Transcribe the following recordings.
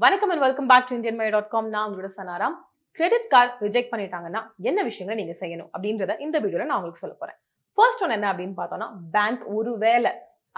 வணக்கம் and welcome back to indianmaya.com. நான் உங்களோட சனாராம். கிரெடிட் கார்டு ரிஜெக்ட் பண்ணிட்டாங்கன்னா என்ன விஷயங்களை நீங்க செய்யணும் அப்படின்றத இந்த வீடியோல நான் உங்களுக்கு சொல்ல போறேன். ஃபர்ஸ்ட் ஒன் என்ன அப்படின்னு பார்த்தோம்னா, பேங்க் ஒருவேளை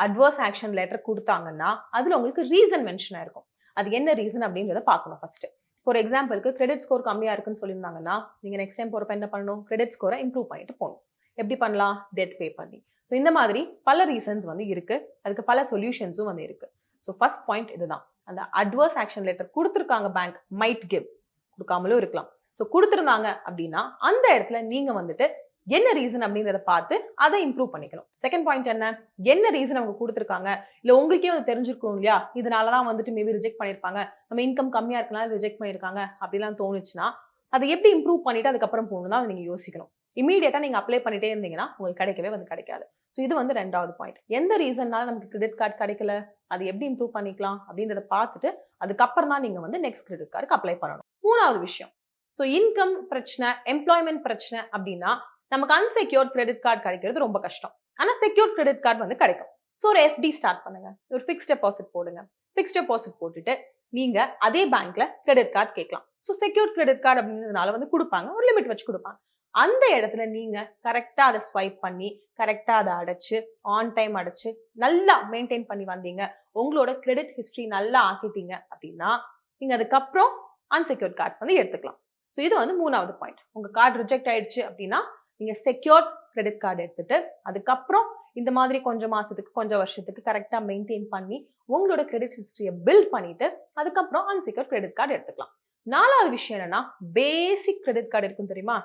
அட்வர்ஸ் ஆக்ஷன் லெட்டர் கொடுத்தாங்கன்னா அதுல உங்களுக்கு ரீசன் மென்ஷன் ஆயிருக்கும். அது என்ன ரீசன் அப்படின்றத பார்க்கணும் ஃபர்ஸ்ட். ஃபார் எக்ஸாம்பிளுக்கு கிரெடிட் ஸ்கோர் கம்மியா இருக்குன்னு சொல்லியிருந்தாங்கன்னா நீங்க நெக்ஸ்ட் டைம் போறப்ப என்ன பண்ணணும், கிரெடிட் ஸ்கோரை இம்ப்ரூவ் பண்ணிட்டு போகணும். எப்படி பண்ணலாம்? டெட் பே பண்ணி. ஸோ இந்த மாதிரி பல ரீசன்ஸ் இருக்கு, அதுக்கு பல சொல்யூஷன்ஸும் இருக்கு. ஸோ ஃபர்ஸ்ட் பாயிண்ட் இதுதான். அந்த அட்வர்ஸ் ஆக்ஷன் லெட்டர் கொடுத்துருக்காங்க பேங்க், மைட் கிவ், கொடுக்காமலும் இருக்கலாம். ஸோ கொடுத்துருந்தாங்க அப்படின்னா அந்த இடத்துல நீங்க என்ன ரீசன் அப்படின்றத பார்த்து அதை இம்ப்ரூவ் பண்ணிக்கணும். செகண்ட் பாயிண்ட் என்ன ரீசன் அவங்க கொடுத்துருக்காங்க, இல்லை உங்களுக்கே தெரிஞ்சிருக்கணும் இல்லையா, இதனாலதான் மேபி ரிஜெக்ட் பண்ணியிருப்பாங்க, நம்ம இன்கம் கம்மியா இருக்கனால ரிஜெக்ட் பண்ணியிருக்காங்க அப்படிலாம் தோணுச்சுன்னா அதை எப்படி இம்ப்ரூவ் பண்ணிட்டு அதுக்கப்புறம் போகணும் தான் நீங்க யோசிக்கணும். இமீடியட்டா நீங்க அப்ளை பண்ணிட்டே இருந்தீங்கன்னா உங்களுக்கு கிடைக்கவே கிடைக்காது. ஸோ இது ரெண்டாவது பாயிண்ட். எந்த ரீசன்னால நமக்கு கிரெடிட் கார்டு கிடைக்கல, அது எப்படி இம்ப்ரூவ் பண்ணிக்கலாம் அப்படின்றத பார்த்துட்டு அதுக்கப்புறம் தான் நீங்க நெக்ஸ்ட் கிரெடிட் கார்டுக்கு அப்ளை பண்ணணும். மூணாவது விஷயம், ஸோ இன்கம் பிரச்சனை, எம்ப்ளாய்மெண்ட் பிரச்சனை அப்படின்னா நமக்கு அன்செக்யூர்ட் கிரெடிட் கார்டு கிடைக்கிறது ரொம்ப கஷ்டம். ஆனா செக்யூர்ட் கிரெடிட் கார்டு கிடைக்கும். ஸோ ஒரு எஃப்டி ஸ்டார்ட் பண்ணுங்க, ஒரு ஃபிக்ஸ்ட் டெபாசிட் போடுங்க. ஃபிக்ஸ்ட் டெபாசிட் போட்டுட்டு நீங்க அதே பேங்க்ல கிரெடிட் கார்டு கேட்கலாம். ஸோ செக்யூர்ட் கிரெடிட் கார்டு அப்படின்றதுனால கொடுப்பாங்க, ஒரு லிமிட் வச்சு கொடுப்பாங்க. அந்த இடத்துல நீங்க கரெக்டா அதை ஸ்வைப் பண்ணி கரெக்டா அதை அடைச்சு ஆன் டைம் அடைச்சு நல்லா மெயின்டைன் பண்ணி வந்தீங்க, உங்களோட கிரெடிட் ஹிஸ்டரி நல்லா ஆக்கிட்டீங்க அப்படின்னா நீங்க அதுக்கப்புறம் அன்செக்யூர்ட் கார்ட்ஸ் எடுத்துக்கலாம். ஸோ இது மூணாவது பாயிண்ட். உங்க கார்டு ரிஜெக்ட் ஆயிடுச்சு அப்படின்னா நீங்க செக்யூர்ட் கிரெடிட் கார்டு எடுத்துட்டு அதுக்கப்புறம் இந்த மாதிரி கொஞ்சம் மாசத்துக்கு கொஞ்சம் வருஷத்துக்கு கரெக்டா மெயின்டைன் பண்ணி உங்களோட கிரெடிட் ஹிஸ்டரியை பில்ட் பண்ணிட்டு அதுக்கப்புறம் அன்செக்யூர்ட் கிரெடிட் கார்டு எடுத்துக்கலாம். நாலாவது விஷயம் என்னன்னா, பேசிக் கிரெடிட் கார்டு இருக்கும் தெரியுமா.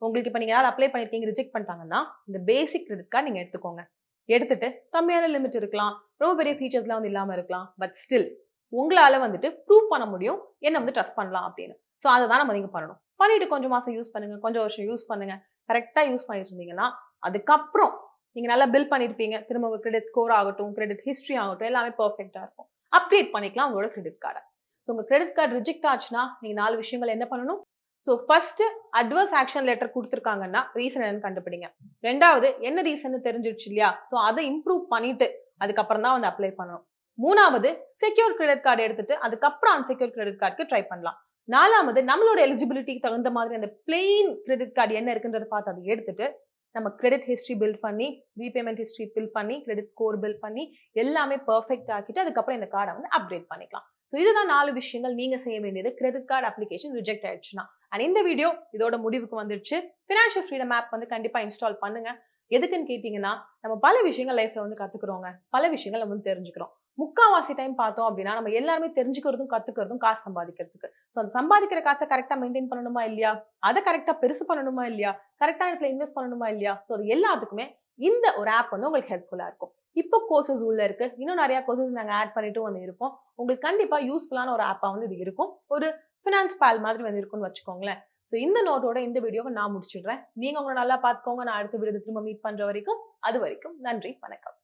உங்களுக்கு இப்ப நீங்க ஏதாவது அப்ளை பண்ணிருக்கீங்க, ரிஜெக்ட் பண்ணிட்டாங்கன்னா இந்த பேசிக் கிரெடிட் கார்டு நீங்க எடுத்துக்கோங்க. எடுத்துட்டு கம்மியான லிமிட் இருக்கலாம், ரொம்ப பெரிய ஃபீச்சர்ஸ்லாம் இல்லாம இருக்கலாம், பட் ஸ்டில் உங்களால ப்ரூவ் பண்ண முடியும் என்ன ட்ரஸ்ட் பண்ணலாம் அப்படின்னு. ஸோ அதை தான் நம்ம பண்ணணும். பண்ணிட்டு கொஞ்சம் மாசம் யூஸ் பண்ணுங்க, கொஞ்சம் வருஷம் யூஸ் பண்ணுங்க. கரெக்டா யூஸ் பண்ணிட்டு இருந்தீங்கன்னா அதுக்கப்புறம் நீங்க நல்லா பில் பண்ணிருப்பீங்க. திரும்ப உங்க கிரெடிட் ஸ்கோர் ஆகட்டும், கிரெடிட் ஹிஸ்டரி ஆகட்டும், எல்லாமே பெர்ஃபெக்டா இருக்கும். அப்டேட் பண்ணிக்கலாம் உங்களோட கிரெடிட் கார்டை. ஸோ உங்க கிரெடிட் கார்டு ரிஜெக்ட் ஆச்சுன்னா நீங்க 4 விஷயங்கள் என்ன பண்ணணும். So first, adverse action letter கொடுத்துருக்காங்கன்னா ரீசன் என்னன்னு கண்டுபிடிங்க. ரெண்டாவது, என்ன ரீசன் தெரிஞ்சிருச்சு இல்லையா, ஸோ அதை இம்ப்ரூவ் பண்ணிட்டு அதுக்கப்புறம் தான் அப்ளை பண்ணணும். மூணாவது, செக்யூர் கிரெடிட் கார்டு எடுத்துட்டு அதுக்கப்புறம் அன்செக்யூர் கிரெடிட் கார்டுக்கு ட்ரை பண்ணலாம். நாலாவது, நம்மளோட எலிஜிபிலிட்டிக்கு தகுந்த மாதிரி அந்த பிளெயின் கிரெடிட் கார்டு என்ன இருக்குன்றத பார்த்து அதை எடுத்துட்டு நம்ம கிரெடிட் ஹிஸ்டரி பில்ட் பண்ணி, ரீபேமெண்ட் ஹிஸ்டரி பில்ட் பண்ணி, கிரெடிட் ஸ்கோர் பில்ட் பண்ணி எல்லாமே பெர்ஃபெக்ட் ஆக்கிட்டு அதுக்கப்புறம் இந்த கார்டை அப்டேட் பண்ணிக்கலாம். ஸோ இதுதான் 4 விஷயங்கள் நீங்க செய்ய வேண்டியது கிரெடிட் கார்டு அப்ளிகேஷன் ரிஜெக்ட் ஆயிடுச்சுன்னா. அண்ட் இந்த வீடியோ இதோட முடிவுக்கு வந்துருச்சு. ஃபினான்ஷியல் ஃப்ரீடம் ஆப் கண்டிப்பா இன்ஸ்டால் பண்ணுங்க. எதுக்குன்னு கேட்டீங்கன்னா, நம்ம பல விஷயங்கள் லைஃப்ல கத்துக்கிறோங்க, பல விஷயங்கள் தெரிஞ்சுக்கிறோம். முக்காவாசி டைம் பார்த்தோம் அப்படின்னா நம்ம எல்லாருமே தெரிஞ்சுக்கிறதும் கத்துக்கிறதும் காசு சம்பாதிக்கிறதுக்கு. ஸோ அந்த சம்பாதிக்கிற காசை கரெக்டா மெயின்டைன் பண்ணணுமா இல்லையா, அதை கரெக்டா பெருசு பண்ணணுமா இல்லையா, கரெக்டான இடத்துல இன்வெஸ்ட் பண்ணணுமா இல்லையா, ஸோ அது எல்லாத்துக்குமே இந்த ஒரு ஆப் உங்களுக்கு ஹெல்ப்ஃபுல்லா இருக்கும். இப்போ கோர்சஸ் உள்ள இருக்கு, இன்னும் நிறைய கோர்சஸ் நாங்க ஆட் பண்ணிட்டு இருப்போம். உங்களுக்கு கண்டிப்பா யூஸ்ஃபுல்லான ஒரு ஆப்பா இது இருக்கும். ஒரு ஃபினான்ஸ் பால் மாதிரி இருக்கும்னு வச்சுக்கோங்களேன். ஸோ இந்த நோட்டோட இந்த வீடியோவை நான் முடிச்சிடுறேன். நீங்க உங்களை நல்லா பார்த்துக்கோங்க. நான் அடுத்த வீடியோ திரும்ப மீட் பண்ற வரைக்கும், அது வரைக்கும் நன்றி, வணக்கம்.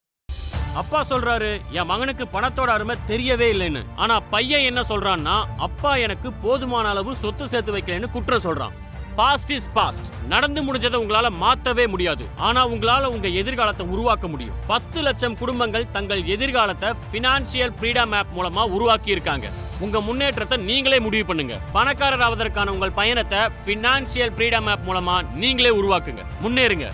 அப்பா சொல்றாரு, என் மகனுக்கு பணத்தோட அருமை தெரியவே இல்லைன்னு. ஆனா பையன் என்ன சொல்றான்னா, அப்பா எனக்கு போதுமான அளவு சொத்து சேர்த்து வைக்கலன்னு குற்றம் சொல்றான். Past is past. நடந்து முடிஞ்சதை உங்களால மாத்தவே முடியாது. ஆனா உங்களால உங்க எதிர்காலத்தை உருவாக்க முடியும். 10 லட்சம் குடும்பங்கள் தங்கள் எதிர்காலத்தை பினான்சியல் ஃப்ரீடம் ஆப் மூலமா உருவாக்கி இருக்காங்க. உங்க முன்னேற்றத்தை நீங்களே முடிவு பண்ணுங்க. பணக்காரர் ஆவதற்கான உங்கள் பயணத்தை பினான்சியல் ஃப்ரீடம் ஆப் மூலமா நீங்களே உருவாக்குங்க. முன்னேறுங்க.